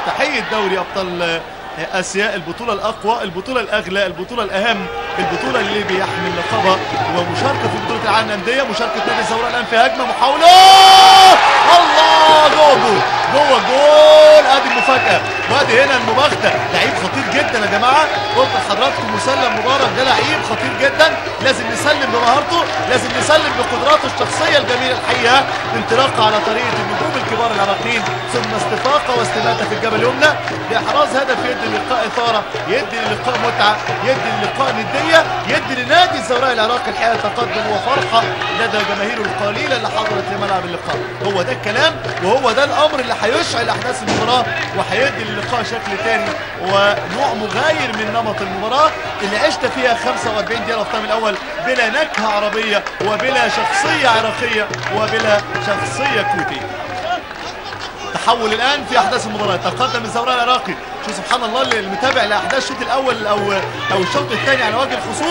افتتاحيه دوري ابطال اسيا، البطوله الاقوى، البطوله الاغلى، البطوله الاهم، البطوله اللي بيحمل لقبها ومشاركه في بطوله العالم للانديه. مشاركه نادي الزوراء الان في هجمه محاوله، الله، جوه جول. ادي المفاجاه وادي هنا المباغته. لعيب خطير جدا يا جماعه، قلت لحضراتكم مسلم مبارك ده لعيب خطير جدا، لازم نسلم بمهارته، لازم نسلم بقدراته الشخصيه الجميله الحقيقه. انطلاقه على طريقه النجوم الكبار العراقيين، ثم استفاقه واستماته في الجبهه اليمنى لاحراز هدف يدي للقاء اثاره، يدي للقاء متعه، يدي للقاء نديه، يدي لنادي الزوراء العراقي الحقيقه تقدم وفرحه لدى جماهيره القليله اللي حضرت لملعب اللقاء. هو ده الكلام وهو ده الامر اللي هيشعل احداث المباراه وهيدي للقاء شكل تاني ونوع مغاير من نمط المباراه اللي عشت فيها 45 دقيقه الطعم الاول بلا نكهه عربيه وبلا شخصيه عراقيه وبلا شخصيه كويتيه. تحول الان في احداث المباراه، تقدم الزوراء العراقي. شوف سبحان الله اللي متابع لاحداث الشوط الاول او الشوط الثاني على وجه الخصوص.